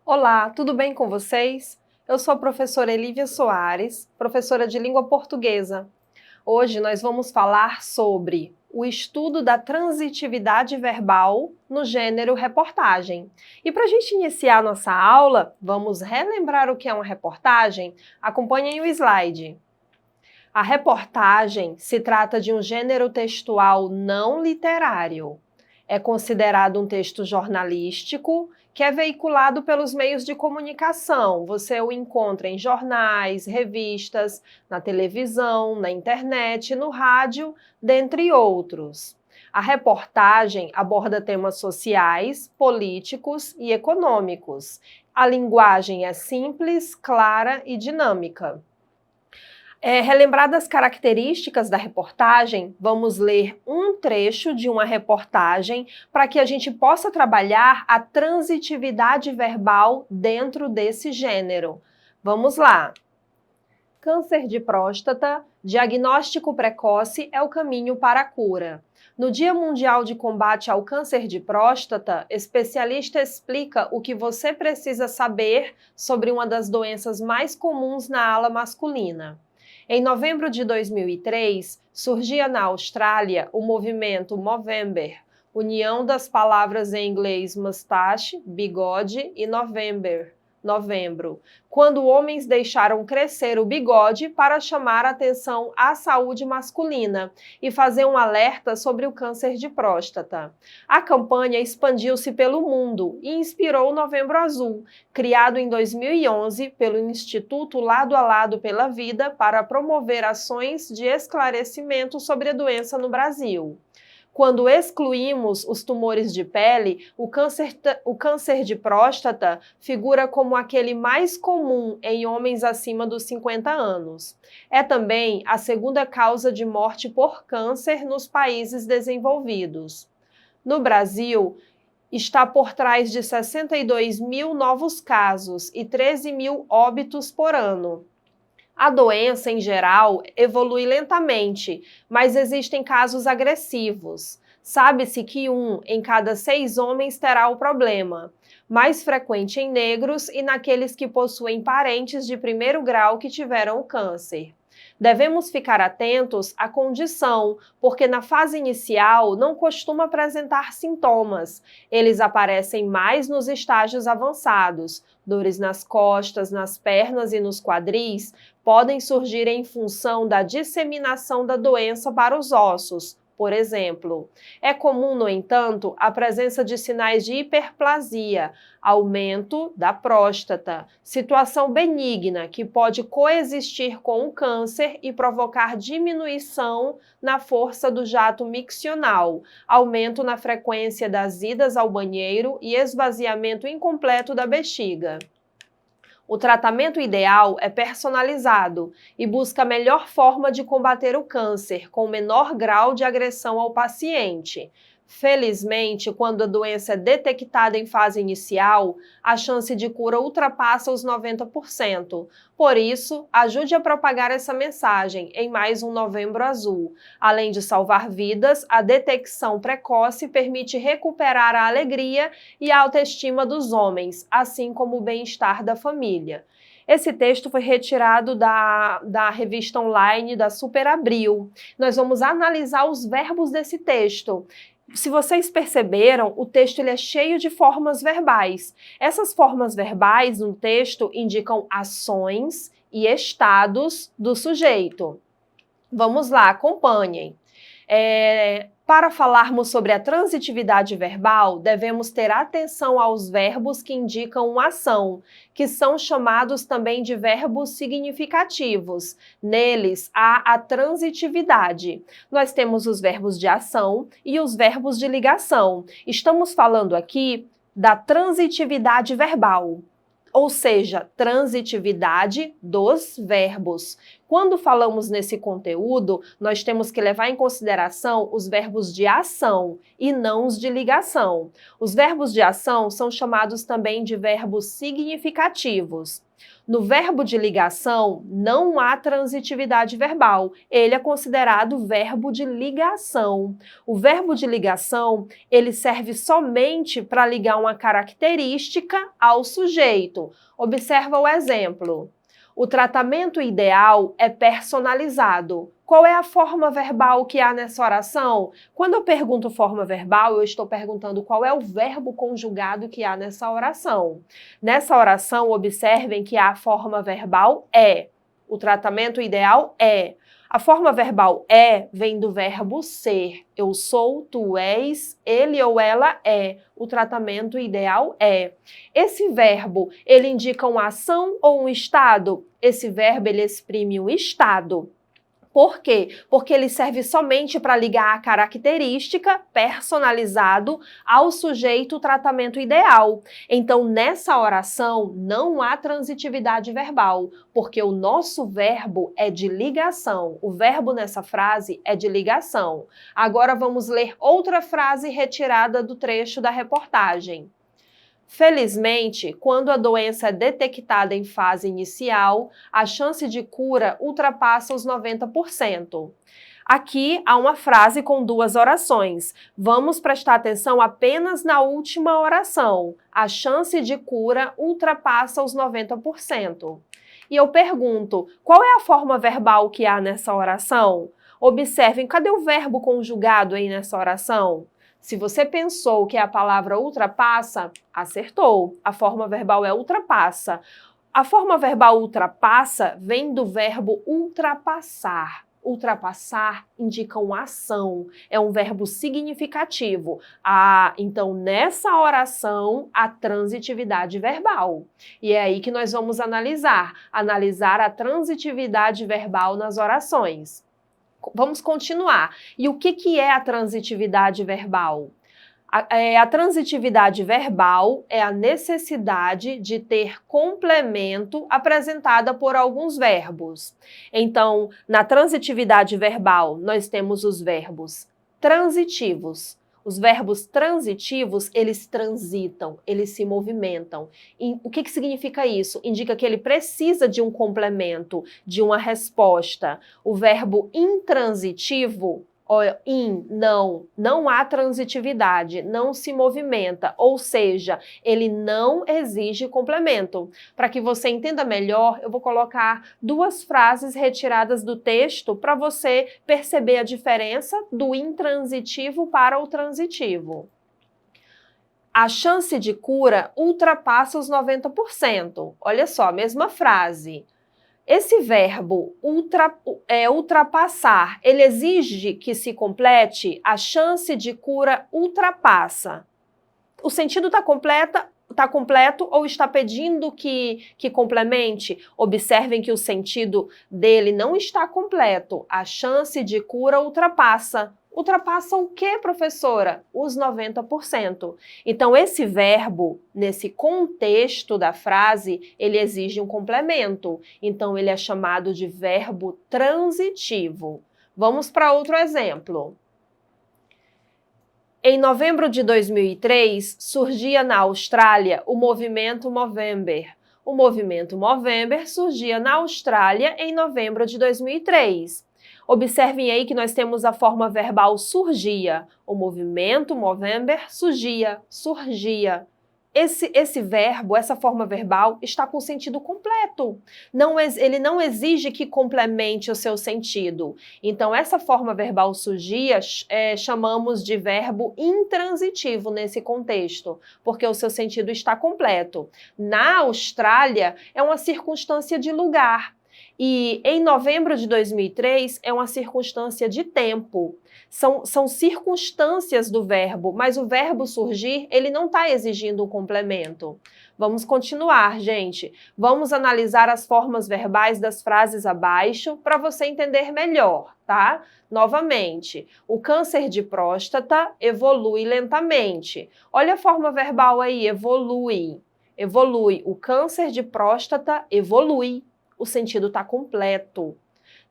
Olá, tudo bem com vocês? Eu sou a professora Elívia Soares, professora de língua portuguesa. Hoje nós vamos falar sobre o estudo da transitividade verbal no gênero reportagem. E para a gente iniciar nossa aula, vamos relembrar o que é uma reportagem? Acompanhem o slide. A reportagem se trata de um gênero textual não literário. É considerado um texto jornalístico que é veiculado pelos meios de comunicação. Você o encontra em jornais, revistas, na televisão, na internet, no rádio, dentre outros. A reportagem aborda temas sociais, políticos e econômicos. A linguagem é simples, clara e dinâmica. Relembradas as características da reportagem, vamos ler um trecho de uma reportagem para que a gente possa trabalhar a transitividade verbal dentro desse gênero. Vamos lá! Câncer de próstata, diagnóstico precoce é o caminho para a cura. No Dia Mundial de Combate ao Câncer de Próstata, especialista explica o que você precisa saber sobre uma das doenças mais comuns na ala masculina. Em novembro de 2003, surgia na Austrália o movimento Movember, união das palavras em inglês mustache, bigode, e November, novembro, quando homens deixaram crescer o bigode para chamar atenção à saúde masculina e fazer um alerta sobre o câncer de próstata. A campanha expandiu-se pelo mundo e inspirou o Novembro Azul, criado em 2011 pelo Instituto Lado a Lado pela Vida para promover ações de esclarecimento sobre a doença no Brasil. Quando excluímos os tumores de pele, o câncer de próstata figura como aquele mais comum em homens acima dos 50 anos. É também a segunda causa de morte por câncer nos países desenvolvidos. No Brasil, está por trás de 62 mil novos casos e 13 mil óbitos por ano. A doença, em geral, evolui lentamente, mas existem casos agressivos. Sabe-se que 1 em cada 6 homens terá o problema, mais frequente em negros e naqueles que possuem parentes de primeiro grau que tiveram o câncer. Devemos ficar atentos à condição, porque na fase inicial não costuma apresentar sintomas. Eles aparecem mais nos estágios avançados. Dores nas costas, nas pernas e nos quadris podem surgir em função da disseminação da doença para os ossos, por exemplo. É comum, no entanto, a presença de sinais de hiperplasia, aumento da próstata, situação benigna que pode coexistir com o câncer e provocar diminuição na força do jato miccional, aumento na frequência das idas ao banheiro e esvaziamento incompleto da bexiga. O tratamento ideal é personalizado e busca a melhor forma de combater o câncer, com menor grau de agressão ao paciente. Felizmente, quando a doença é detectada em fase inicial, a chance de cura ultrapassa os 90%. Por isso, ajude a propagar essa mensagem em mais um Novembro Azul. Além de salvar vidas, a detecção precoce permite recuperar a alegria e a autoestima dos homens, assim como o bem-estar da família. Esse texto foi retirado da revista online da Super Abril. Nós vamos analisar os verbos desse texto. Se vocês perceberam, o texto ele é cheio de formas verbais. Essas formas verbais no texto indicam ações e estados do sujeito. Vamos lá, acompanhem. Para falarmos sobre a transitividade verbal, devemos ter atenção aos verbos que indicam uma ação, que são chamados também de verbos significativos. Neles há a transitividade. Nós temos os verbos de ação e os verbos de ligação. Estamos falando aqui da transitividade verbal, ou seja, transitividade dos verbos. Quando falamos nesse conteúdo, nós temos que levar em consideração os verbos de ação e não os de ligação. Os verbos de ação são chamados também de verbos significativos. No verbo de ligação, não há transitividade verbal. Ele é considerado verbo de ligação. O verbo de ligação, ele serve somente para ligar uma característica ao sujeito. Observa o exemplo. O tratamento ideal é personalizado. Qual é a forma verbal que há nessa oração? Quando eu pergunto forma verbal, eu estou perguntando qual é o verbo conjugado que há nessa oração. Nessa oração, observem que a forma verbal é. O tratamento ideal é. A forma verbal é vem do verbo ser. Eu sou, tu és, ele ou ela é. O tratamento ideal é. Esse verbo, ele indica uma ação ou um estado? Esse verbo, ele exprime um estado. Por quê? Porque ele serve somente para ligar a característica personalizado ao sujeito tratamento ideal. Então, nessa oração, não há transitividade verbal, porque o nosso verbo é de ligação. O verbo nessa frase é de ligação. Agora vamos ler outra frase retirada do trecho da reportagem. Felizmente, quando a doença é detectada em fase inicial, a chance de cura ultrapassa os 90%. Aqui há uma frase com duas orações. Vamos prestar atenção apenas na última oração. A chance de cura ultrapassa os 90%. E eu pergunto, qual é a forma verbal que há nessa oração? Observem, cadê o verbo conjugado aí nessa oração? Se você pensou que a palavra ultrapassa, acertou. A forma verbal é ultrapassa. A forma verbal ultrapassa vem do verbo ultrapassar. Ultrapassar indica uma ação, é um verbo significativo. Então, nessa oração, há transitividade verbal. E é aí que nós vamos analisar a transitividade verbal nas orações. Vamos continuar. E o que é a transitividade verbal? A transitividade verbal é a necessidade de ter complemento apresentada por alguns verbos. Então, na transitividade verbal, nós temos os verbos transitivos. Os verbos transitivos, eles transitam, eles se movimentam. E o que significa isso? Indica que ele precisa de um complemento, de uma resposta. O verbo intransitivo, não há transitividade, não se movimenta, ou seja, ele não exige complemento. Para que você entenda melhor, eu vou colocar duas frases retiradas do texto para você perceber a diferença do intransitivo para o transitivo. A chance de cura ultrapassa os 90%. Olha só, a mesma frase. Esse verbo ultrapassar, ele exige que se complete, a chance de cura ultrapassa. O sentido está completo ou está pedindo que complemente? Observem que o sentido dele não está completo. A chance de cura ultrapassa. Ultrapassa o quê, professora? Os 90%. Então, esse verbo, nesse contexto da frase, ele exige um complemento. Então, ele é chamado de verbo transitivo. Vamos para outro exemplo. Em novembro de 2003, surgia na Austrália o movimento Movember. O movimento Movember surgia na Austrália em novembro de 2003. Observem aí que nós temos a forma verbal surgia. O movimento Movember surgia. Esse verbo, essa forma verbal, está com sentido completo. Ele não exige que complemente o seu sentido. Então, essa forma verbal surgia chamamos de verbo intransitivo nesse contexto, porque o seu sentido está completo. Na Austrália, é uma circunstância de lugar. E em novembro de 2003 é uma circunstância de tempo. São circunstâncias do verbo, mas o verbo surgir, ele não está exigindo um complemento. Vamos continuar, gente. Vamos analisar as formas verbais das frases abaixo para você entender melhor, tá? Novamente, o câncer de próstata evolui lentamente. Olha a forma verbal aí, evolui. Evolui. O câncer de próstata evolui. O sentido está completo.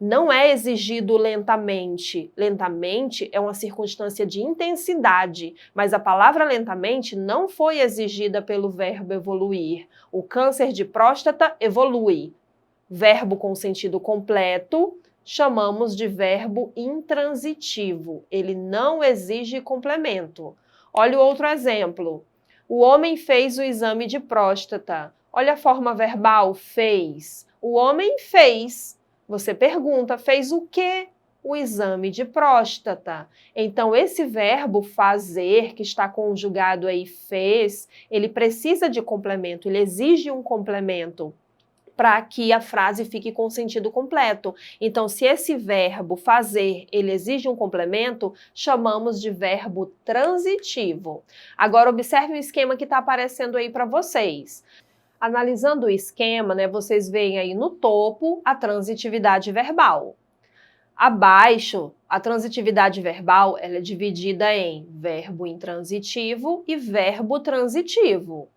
Não é exigido lentamente. Lentamente é uma circunstância de intensidade, mas a palavra lentamente não foi exigida pelo verbo evoluir. O câncer de próstata evolui. Verbo com sentido completo, chamamos de verbo intransitivo. Ele não exige complemento. Olha o outro exemplo. O homem fez o exame de próstata. Olha a forma verbal, fez. O homem fez. Você pergunta, fez o quê? O exame de próstata. Então, esse verbo fazer, que está conjugado aí, fez, ele precisa de complemento, ele exige um complemento para que a frase fique com sentido completo. Então, se esse verbo fazer, ele exige um complemento, chamamos de verbo transitivo. Agora, observe o esquema que está aparecendo aí para vocês. Analisando o esquema, né, vocês veem aí no topo a transitividade verbal. Abaixo, a transitividade verbal ela é dividida em verbo intransitivo e verbo transitivo.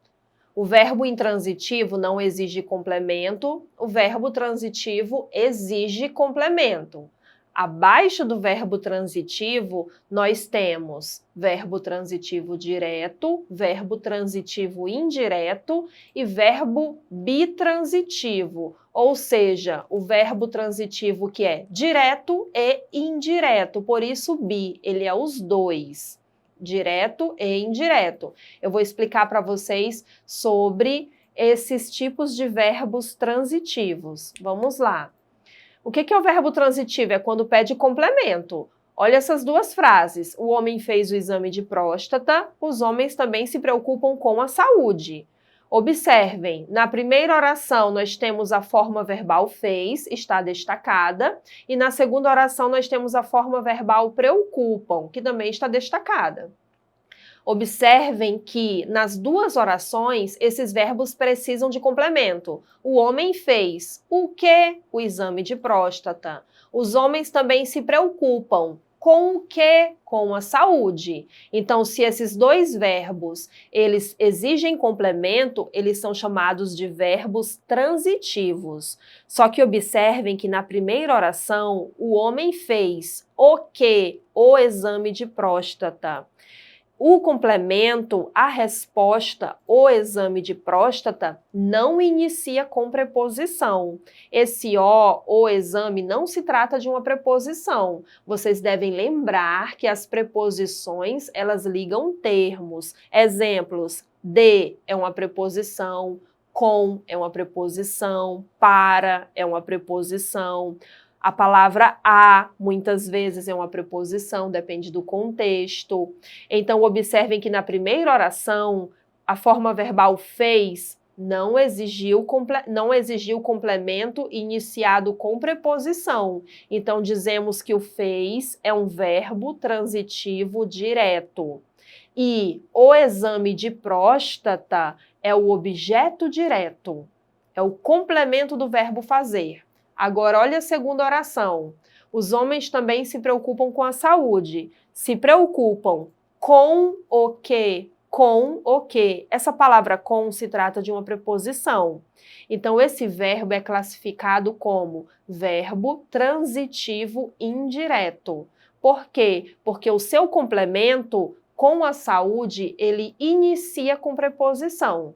O verbo intransitivo não exige complemento, o verbo transitivo exige complemento. Abaixo do verbo transitivo, nós temos verbo transitivo direto, verbo transitivo indireto e verbo bitransitivo, ou seja, o verbo transitivo que é direto e indireto, por isso bi, ele é os dois, direto e indireto. Eu vou explicar para vocês sobre esses tipos de verbos transitivos. Vamos lá. O que é o verbo transitivo? É quando pede complemento. Olha essas duas frases. O homem fez o exame de próstata, os homens também se preocupam com a saúde. Observem, na primeira oração nós temos a forma verbal fez, está destacada, e na segunda oração nós temos a forma verbal preocupam, que também está destacada. Observem que nas duas orações, esses verbos precisam de complemento. O homem fez o quê? O exame de próstata. Os homens também se preocupam. Com o quê? Com a saúde. Então, se esses dois verbos, eles exigem complemento, eles são chamados de verbos transitivos. Só que observem que na primeira oração, o homem fez o quê? O exame de próstata. O complemento, a resposta, o exame de próstata, não inicia com preposição. Esse o exame, não se trata de uma preposição. Vocês devem lembrar que as preposições, elas ligam termos. Exemplos, de é uma preposição, com é uma preposição, para é uma preposição. A palavra a, muitas vezes, é uma preposição, depende do contexto. Então, observem que na primeira oração, a forma verbal fez não exigiu complemento iniciado com preposição. Então, dizemos que o fez é um verbo transitivo direto. E o exame de próstata é o objeto direto, é o complemento do verbo fazer. Agora, olha a segunda oração. Os homens também se preocupam com a saúde. Se preocupam com o quê? Com o quê? Essa palavra com se trata de uma preposição. Então, esse verbo é classificado como verbo transitivo indireto. Por quê? Porque o seu complemento com a saúde, ele inicia com preposição.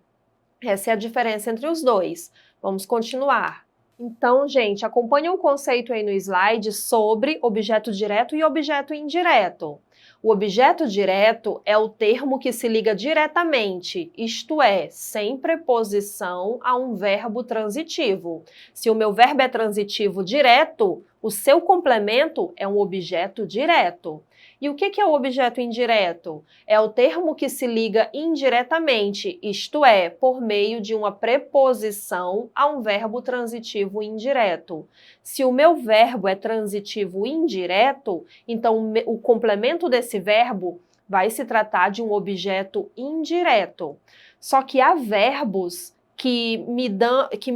Essa é a diferença entre os dois. Vamos continuar. Então, gente, acompanha o conceito aí no slide sobre objeto direto e objeto indireto. O objeto direto é o termo que se liga diretamente, isto é, sem preposição a um verbo transitivo. Se o meu verbo é transitivo direto, o seu complemento é um objeto direto. E o que é o objeto indireto? É o termo que se liga indiretamente, isto é, por meio de uma preposição a um verbo transitivo indireto. Se o meu verbo é transitivo indireto, então o complemento desse verbo vai se tratar de um objeto indireto. Só que há verbos que me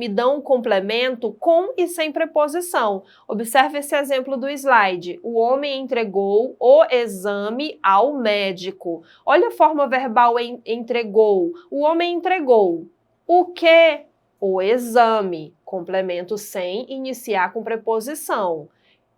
dão um complemento com e sem preposição. Observe esse exemplo do slide. O homem entregou o exame ao médico. Olha a forma verbal entregou. O homem entregou. O quê? O exame. complemento sem iniciar com preposição.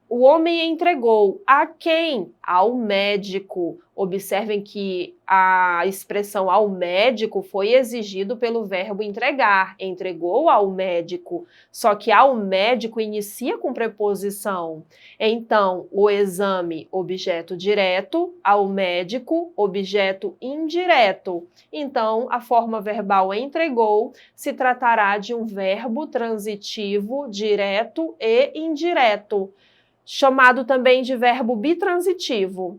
O homem entregou a quem? Ao médico. Observem que a expressão ao médico foi exigido pelo verbo entregar. Entregou ao médico. Só que ao médico inicia com preposição. Então, o exame, objeto direto, ao médico, objeto indireto. Então, a forma verbal entregou se tratará de um verbo transitivo direto e indireto, chamado também de verbo bitransitivo.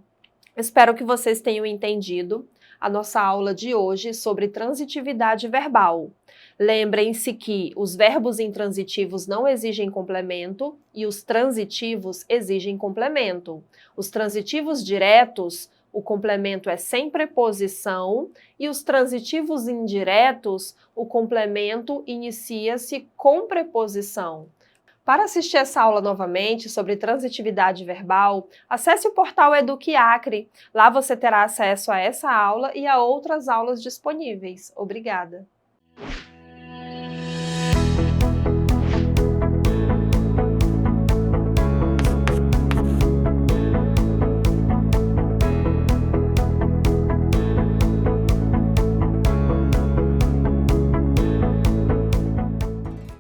Espero que vocês tenham entendido a nossa aula de hoje sobre transitividade verbal. Lembrem-se que os verbos intransitivos não exigem complemento e os transitivos exigem complemento. Os transitivos diretos, o complemento é sem preposição, e os transitivos indiretos, o complemento inicia-se com preposição. Para assistir essa aula novamente sobre transitividade verbal, acesse o portal EduqueAcre. Lá você terá acesso a essa aula e a outras aulas disponíveis. Obrigada!